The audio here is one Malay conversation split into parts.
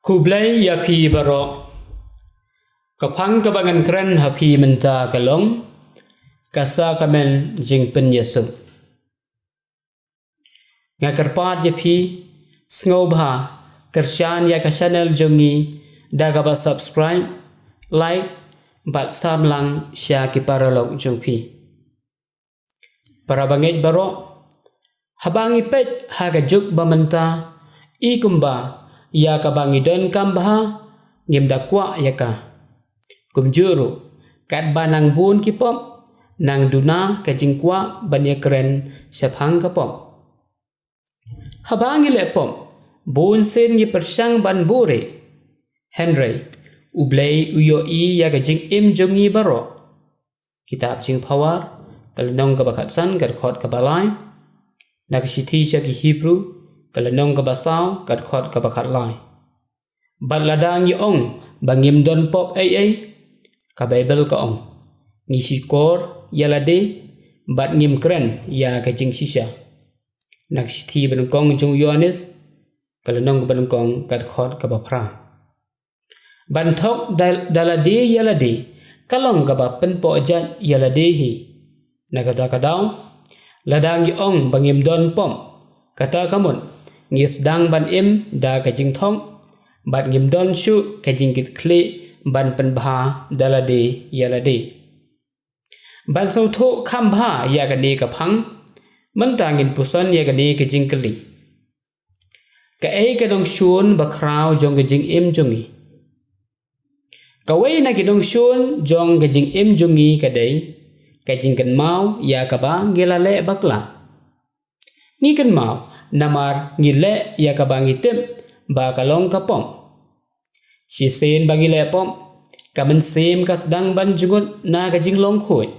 Kublai ya pi barok kapang kabangan keren hapi menta kalong kasa kamen jing pen yesu ngakarpat ya pi sngoba kersyan ya ka channel jongi daga ba subscribe like bat samlang sya ki paralog jong pi para bangit barok habangi pet haga juk bamenta ikumba ya kabangi don kambha ngim dakwa ya ka kumjuru kat banang bun kipop nang duna ka jingkwa banya keren sephang kapop habangi lepom bun sen ngi persang ban bure Henry ublei uyo i ya ka jing im jongi baro kitab jing pawar kalnong ka bakat san kar khot ka balai nak siti sya ki Hebrew kalanong ka basaw kat khot ka bakat lai baladang yi ong bangim don pop ay ka Bible ka ong ngisi kor yalade bat ngim kren ya ka jing sisya nak siti benungkong jong Yohanes kalanong benungkong kat khot ka bapra banthok dalade yalade kalong ka ba penpo jat yalade hi nakata kadaw ladang yi ong bangim don pom kata kamun ngis dang ban im da ka jing thong bat ngim don shu ka jing kit kle ban pen bha dalade yalade ban so tho kham bha ya ka ne ka phang man ta ngin pusan ya ka ne ka jing kli ka ei ka dong shun ba khrau jong ka jing im jongi ka wei na ki dong shun jong ka jing im jongi ka dei ka jing kan mau ya ka ba ngela le bakla ni kan mau namar ngile ya ka bangi tem ba kalong kapom si sen bangi le pom kamen sem kas dang ban jungut na ka jing long khoi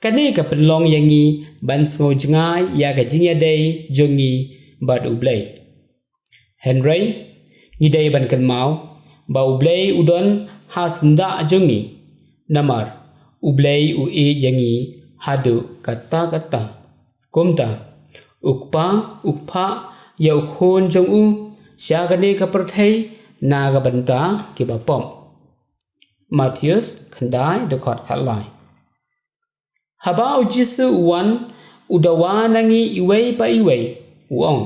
kane ka penlong yangi ban ngo jingai ya ka jing ya dei jongi bad ublei Henry ni dei ban kan mau ba ublei udon hasnda jongi namar ublei u e yangi hadu kata kumta ukpa ya ukhon jong u sya ka ne ka prathai na ga banta ki ba pom Matthews khandai de khot khalai haba u jisu wan udawa nangi iwei pa iwei uong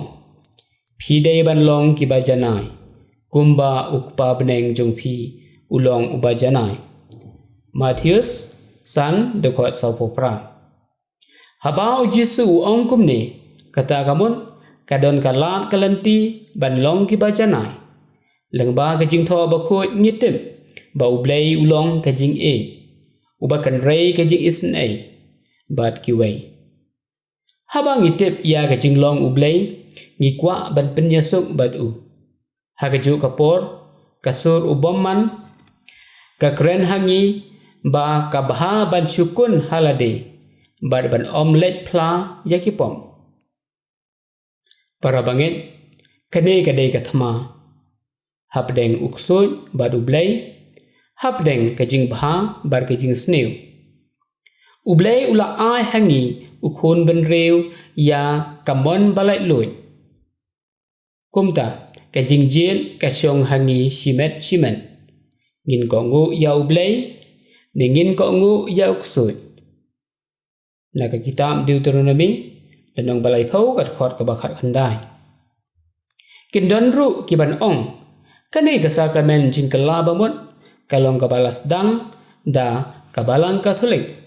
phi dei ban long ki ba janai kumba ukpa bneng jong phi ulong uba janai Matthews san de khot sau popra haba u jisu uong kumne kata kamun kadon kalat kalanti ban long ki ba janai leng ba ka jing tho ba khoi ngitim ba ublei ulong ka jing e uba kan rei ka jing isn e bat ki wei haba ngitip ya ka jing long ublei ngi kwa ban pen yasuk bat u ha ka ju kapor kasur ubomman ka kren hangi ba ka bha ban syukun halade bat ban omelet pla yakipom para bangit kane kadai ka thama hapdeng uksoi badu blai hapdeng kajing bha bar kajing sneu ublai ula ai hangi ukhon ben reu ya kamon balai loi kumta kajing jil kasyong hangi simet ngin ko ngu ya ublai ningin ko ngu ya uksoi naka kitab Deuteronomy danong balai phau kat khot ka bakhat khandai kin don ru ki ban ong kane ka sakramen jing kala bamot kalong ka balas dang da ka balang katolik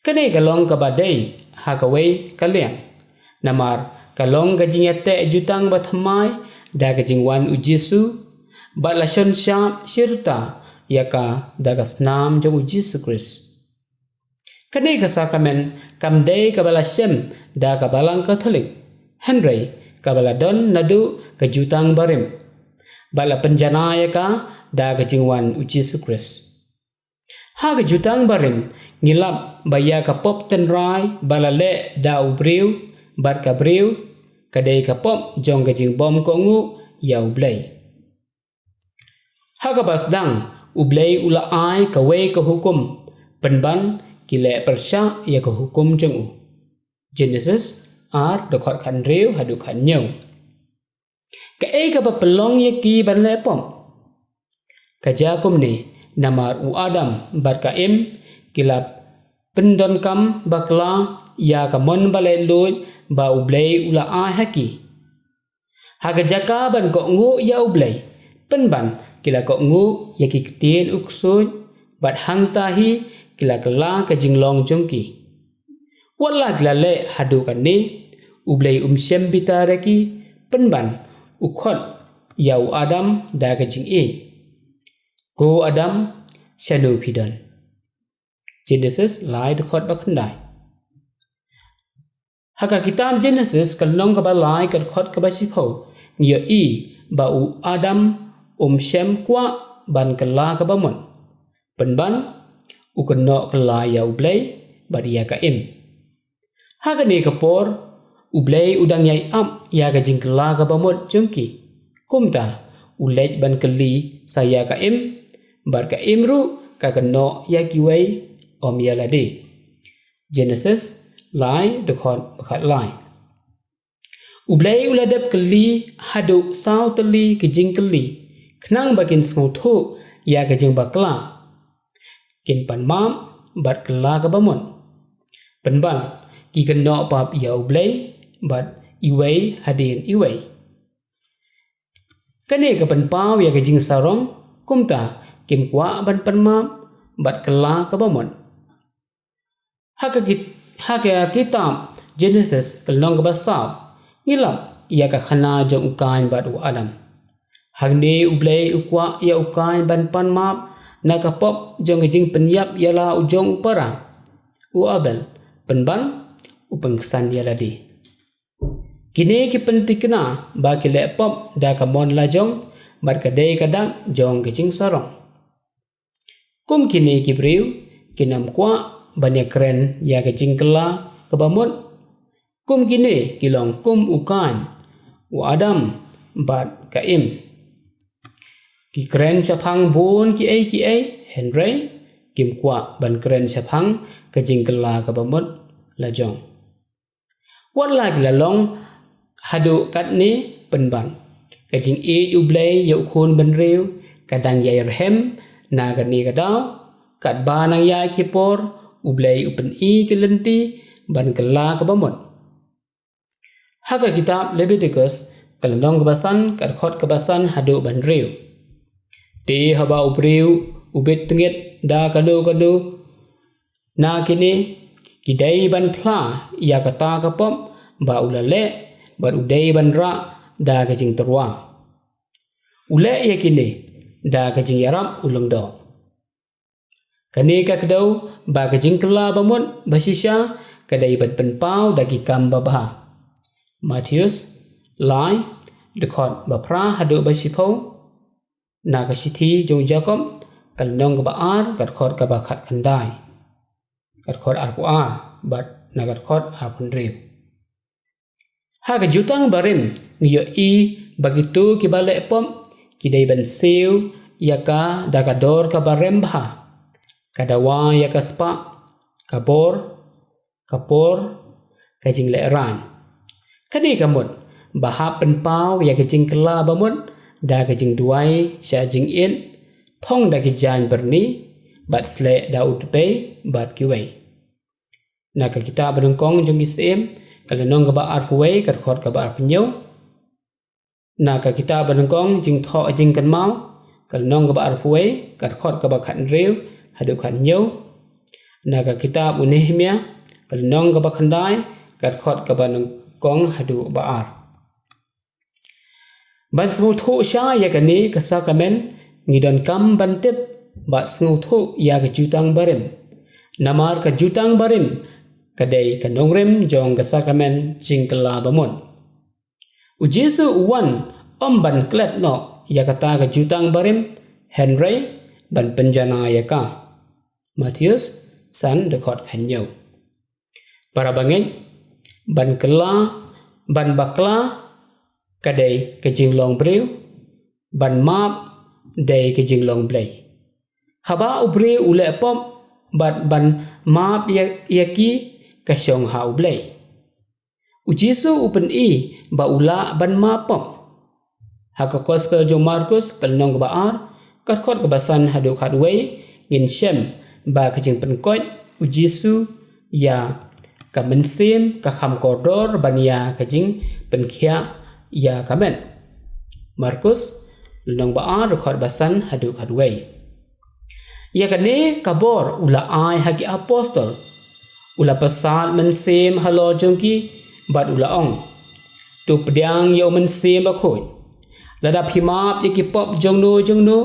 kane kalong ka badai ha ka wei kaliang namar kalong ka jing yatte jutang bathamai da ka jing wan u Jesu balashon syap sirta yaka da ka snam jong u Jesu Christ kane ka sakramen kamdei ka balasem da ka balang katolik Henry ka baladon nadu ka jutang barim bala penjanaya ka da ka jingwan u Jesu Christ ha ka jutang barim ngilap baya ka pop ten rai bala le da ubriu bar ka briu ka dei ka pop jong ka jing bom ko ngu ya ublei ha ka bas dang ublei ula ai ka wei ka hukum penban kile persya ya ka hukum jong u Genesis ar de khot khan reu hadu khan nyau Ka ka ba pelong ki ban le pom. Ka jakum ni namar u Adam bat ka kilap pendon kam bakla ya ka mon balai loy ba ublay ula haki. Haga jaka ban ko ngu ya ublay penban kila ko ngu ya ki ketien uksun bat hang tahi kila kela ka jinglong jongki. Wala kila le hadu kan ni ublay syem bitareki penban ukhot ya u Adam da ka jing Ko Adam shanu pidon. Genesis lai dekhot bakhandai. Haka kitab Genesis kalnong ka ba lai ka dekhot ka ba sipo ngiyo ba u Adam Shem kwa ban kala ka ba mon. Penban u keno kala ya ublay ba dia ka Haka ni kapor ublay udang yai ya ka jing kala ka ba mon jongki. Kumta ulej ban kali saya ka bar ka ru ka keno ya kiway ya lade. Genesis lai dekhot bakat lai. Ublay uladap kali hadu saw tali kejing kali kenang bakin senguthu ya kejing bakla. Kin pan mam bat kala ka bamon. Penban ki keno pap ya ublay bat iway hadin iway. Kane ka penpaw ya kejing sarong kumta kim kwa ban penmam bat kala ka bamon. Haka kitab Genesis kalnong ka basaw ngilap ya ka khana jong ukain bat u Adam. Hagni ublay ukwa ya ukain ban penmam na ka pop jong kejing penyap ya la ujong upara u Abel penban upengsan ya ladi. Kini ki pentikna ba ki le pop da ka mon la jong bat ka dei kadang jong kejing sarong. Kum kini kibriu kinam kwa banyak keren ya kejing kela kebamut. Kum kini kilong kum ukan u Adam bat ka Ki keren syapang bun ki Henry kim kwa ban keren syapang kejing kela kebamut lajong. Wat lagi lalong hadu kat ni penban. Kejing ublay ya ukun ban riu kadang ya irhem na gani kadau kat banang ya kipor ublay upen kelenti ban kela kebamut. Haka kitab Leviticus kalendong kebasan kat khot kebasan hadu ban riu. Di haba ubriu ubit tengit da kadu na kini kidai ban pla ya kata kapom ba ulale ban udai ban ra da kejing terwa. Ule ya kini da kejing yarap ulang do. Kani ka kedau ba kejing kela bamut basisya kadai bat penpau dagi kam babah. Matius lai dekhot bapra hadu basipo na kasiti jong Jacob kalnong ka baar kat khot ka bakat kandai. Kat khot arpuar bat na kat khot apun riu. Ha kejutang barim ngiyo bagitu kibalik pom kidai ban siu yaka dakador ka barem bah. Kadawa yaka spa kapor kajing leran. Kani kamut bahap penpau ya kejing kela bamut da kejing duai sya jing pong da kejan berni bat sle daud bay bat kiway. Na ka kita benungkong jong isem kalenong ka baar kuway kat khot ka baar penyo. Na ka kita benungkong jing tho jing kan mau kalenong ka baar kuway kat khot ka bakat riu hadu kan nyo. Na ka kita Nehemia kalenong ka bakandai kat khot ka benungkong hadu baar. Ban semuthu sya ya kani ka sakramen ngidon kam bantip bat semuthu ya ka jutang barim. Namar ka jutang barim kadai ka nongrem jong ka sakramen jingkela bamon. Ujesu uwan ban klet no ya kata ka jutang barim Henry ban penjana ya ka. Matius san dekhot kanyo. Para bangin ban kela ban bakla kadai kejing long briu ban map dai kejing long blay. Haba ubri ule pom bat ban map yaki kasyong ha ublay. Ujisu upen ba ula ban map pom. haka gospel jong Markus kalnong ba ar kat khot ba san hadu khat wei ngin shem ba ka jing pen koi u Jesu ya ka men sim ka kham kodor bania ka jing pen khia ya kamen Markus kalnong ba ar khot ba san hadu khat wei ya kane kabor ula ai haki apostol ula pasal men sim halo jongki bat ula ong tu pediang yo men sim ba khoi ladap himap yaki pop jongno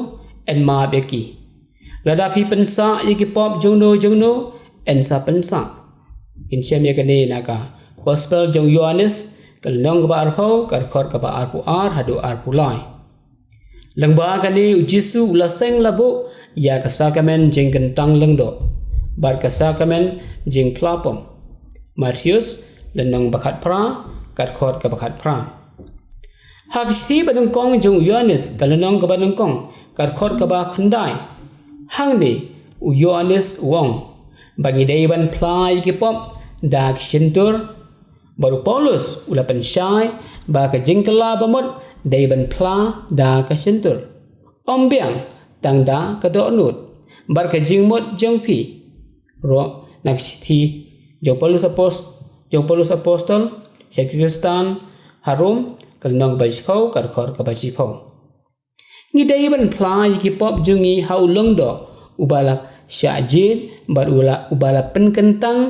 en ma beki ladap hi pensa yaki pop jongno en sa pensa in shem yakane naka gospel jong Yohanes kalnong ba arpo kar khot ka ba arpu ar hadu arpu lai langba kane u Jesu ula seng labu ya ka sakamen jing kentang lengdo bar ka sakamen jing plapom Matius lenong bakat pra kat khot ka bakat pra hak sti banung kong jong Yohanes kalenong ka banung kong kat khot ka ba khandai hang ni u Yohanes wong bangi dei ban plai ki pop dak shintur baru Paulus ula pensyai ba ka jing kala bamot dei ban pla da ka shintur ombiang tang da ka do nut bar ka jing mot jong phi ro nak thi jong Paulus apostol sekristan harum kalnong bajpau kar khor ka bajpau ngi dei ban plai ki pop jungi hau longdo ubala syajin bar ubala penkentang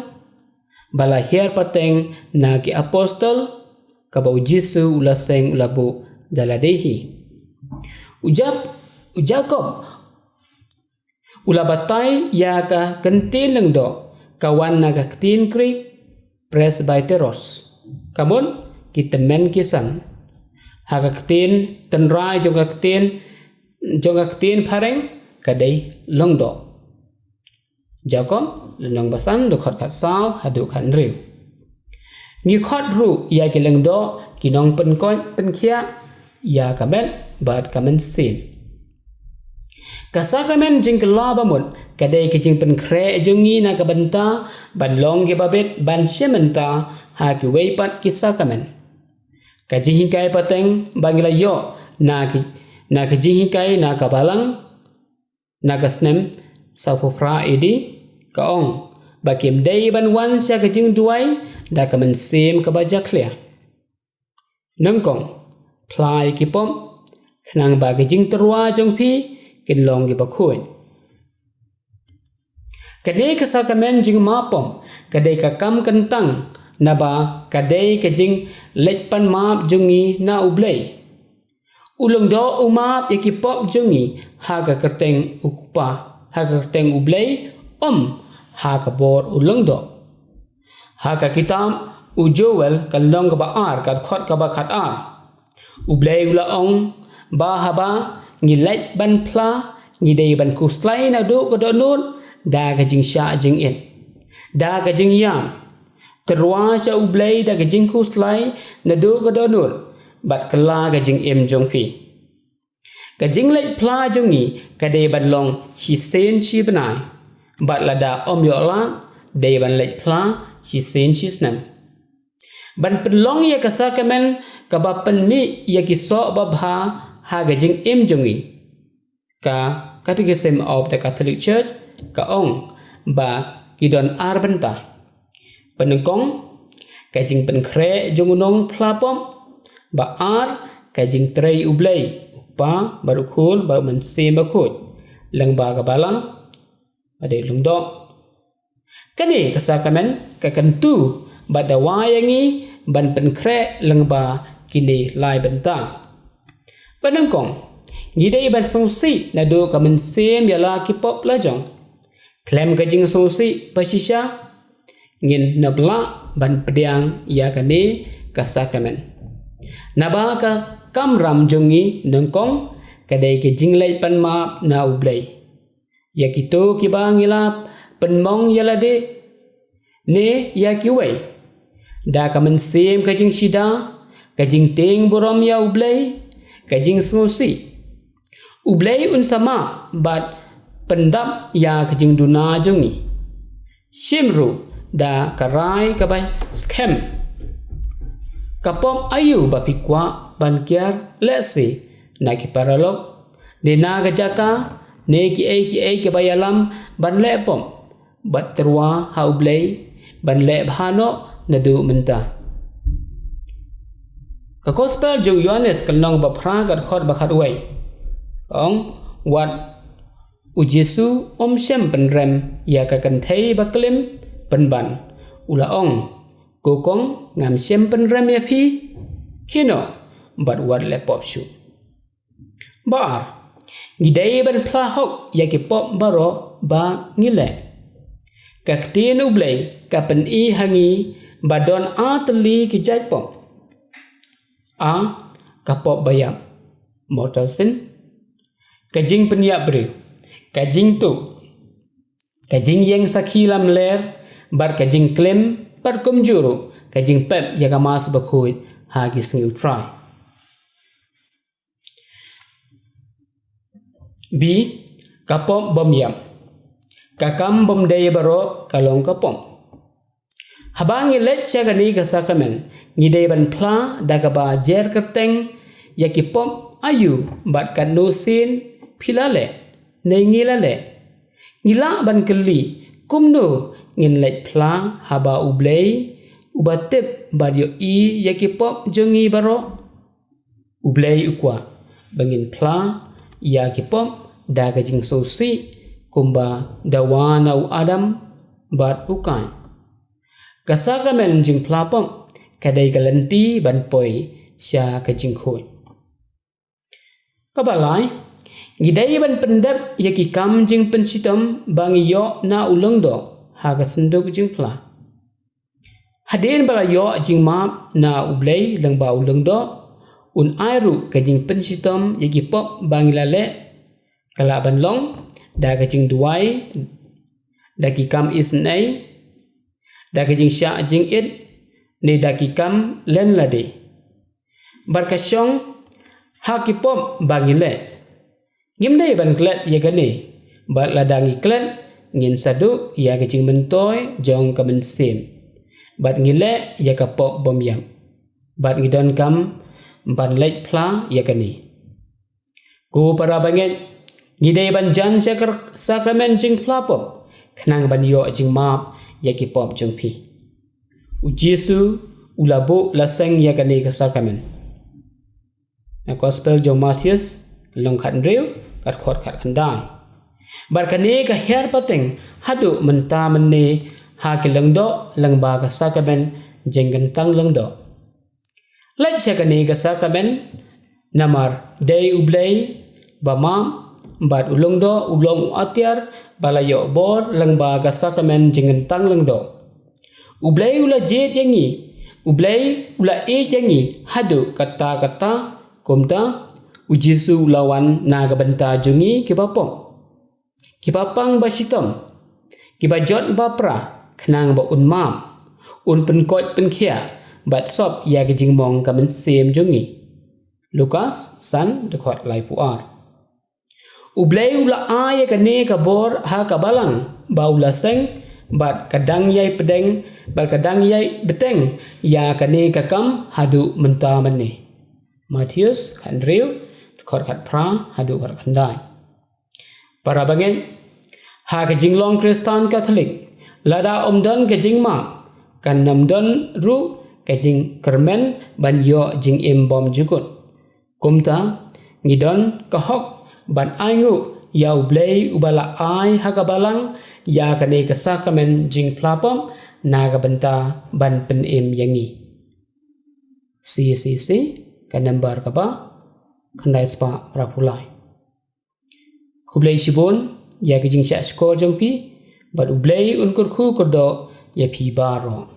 bala her pateng na ki apostol ka bau Jesu ula seng ulabu daladehi Jacob ula batai ya ka kentin lengdo kawan naga ketin krik presbyteros kabon kita men kisan haka ketin tenrai jonga ketin pareng kadai lengdo Jacob lenong basan do khot khat saw hadu khan riu ngi khot ru ya ki lengdo kinong pen kon pen khia ya kabel bat kamen sin kasakramen jing kala bamut kadai ki jing pen khre jungi na ka banta ban long ge babet ban shementa ha ki wei pat ki sakramen ka jing kai pateng bangila yo na ki jing kai na ka balang na ka snem safofra edi ka ong bakim dei ban wan sya ka jing duai da ka men sim ka baja clear nangkong plai ki pom khnang ba ki jing terwa jong phi kin long gi ba khoi kadai ka sakamen jing ma pom kadai ka kam kentang na ba kadai ka jing lech pan map jungi na ublei ulung do umap yaki pop jungi ha ka kerteng ukpa ha ka kerteng ublei ha ka bor ulung do ha ka kitam u Joel kalong ka ba ar kat khot ka ba khat ar ublei ula ong ba haba ngi lech ban pla ngi dei ban kuslai na do ko do nun da ka jing sha jing in da ka jing yam terwa sha ublei da ka jing kuslai na do ko do nun bat kala ka jing em jong phi ka jing lech pla jongi ka dei ban long chi sen chi banai bat la da om yo la dei ban lech pla chi sen chi snam ban penlong ya ka sakamen ka ba pen mi ya ki so ba bha ha ga jing em jongi ka Catechism of the Catholic Church ka ong ba ki don arbenta penengkong ka jing pen khre jongunong plapom ba ar ka jing trei ublei pa baru khul ba men sim ba khut lang ba ka balang ade lungdo kani ka sakamen ka kantu ba da wayangi ban pen khre lang ba kini lai benta penengkong ngidei ban songsi na do ka men sim yala ki pop la jong klem ka jing songsi pasisha ngin nabla ban pediang ya kani ka sakamen naba ka kamram jongi nengkong kadai ke jinglai pan map na ublei ya kito ki bangilap penmong yalade ne ya kiwei da ka men sim ka jing shida ka jing ting borom ya ublei ka jing songsi ublei un sama bat pendap ya ka jing duna jongi shimru da karai ka bai scam kapom ayu ba pikwa ban kiar lesi na ki paralog de na ga jaka ne ki ai ke bayalam ban le pom bat terwa ha ublei ban le bhano na du menta ka gospel jong Yohanes kalong ba phra gat khot ba khat wei ong wat u Jesu sem pen rem ya ka kan thei ba klim pen ban ula ong ko kong ngam sem pen rem ya phi kino bat wat le pop shu bar ngidai ban phla hok ya ki pop baro ba ngile ka ktinu blei ka pen I hangi ba don atli ki jai pop a ka pop bayam motor sin ka jing penya bre ka jing tu ka jing yang sakhi lam ler bar ka jing klem par kum juru ka jing pep ya ka mas ba khoi ha gi sing try b ka pop bom yam ka kam bom dei baro ka long ka pom habang i let cha ni ka sakamen ni dei ban phla da ka ba jer ka teng ya ki pom ayu bat ka no sin philale nei ngilale ngila ban keli kumno ngin let phla haba ublei ubatep ba yo I ya ki pop jongi baro ublei ukwa bangin phla ya ki pop da ka jing so si kumba dawana u adam bat ukan kasakamen jing phla pom kadai galanti ban poi sha ka jing khoi ka balai ngidai ban pendap ya ki kam jing pensitom bangi yo na ulong do ha ka senduk jing phla hadin bala yo jing map na ublei lang ba ulong do un airu ka jing pensitom ya ki pop bangi lale kala ban long da ka jing duai da ki kam is nei da ka jing sha jing it ne da ki kam len lade bar ka shong ha ki pop bangi le ngim dei ban klet ya ka ni ba la dangi klet ngin sadu ya ka jing mentoy jong ka men sim bat ngile ya ka pop bom yam bat ngidon kam ban lek phla ya ka ni ko para banget ngidei ban jan sakramen jing phla pop khnang ban yo jing map ya ki pop jong phi u Jesu ulabo la seng ya ka ni ka sakramen na gospel jong Matius long khat reu kat khot khat khandai bar ka ni ka her pateng hadu menta manne ha ki lang do lang ba ka sakramen jenggan tang lang do let cha ka ni ka sakramen namar dei ublei ba mam bat ulong do ulong atiar balayo bor lang ba ka sakramen jenggan tang lang do ublei ula jet yangi ublei ula e yangi hadu kata komta u Jesu lawan na ka banta jungi ki bapong ki bapang ba sitom ki ba jot ba pra khnang ba un mam un pen kot pen khia bat sop ya ki jing mong ka men sem jungi Lukas san de khot lai pu ar ublei ula a ya ka ne ka bor ha ka balang ba ula seng bat kadang yai pedeng bat kadang yai beteng ya ka ne ka kam hadu menta manne Matius khan reu khot khat phra hadu khat khandai para bangen ha ka jinglong Kristan Catholic lada omdon ka jingma kan namdon ru ka jing kermen ban yo jing im bom jukut kumta ngidon ka hok ban aingu ya ublei ubala ai ha ka balang ya ka ne ka sakramen jing plapom na ka banta ban pen im yangi CCC ka number ka ba khandai spa prapulai khublei shibon ya ki jing sha skor jong pi bat ublei un kur khu ko do ya phi baro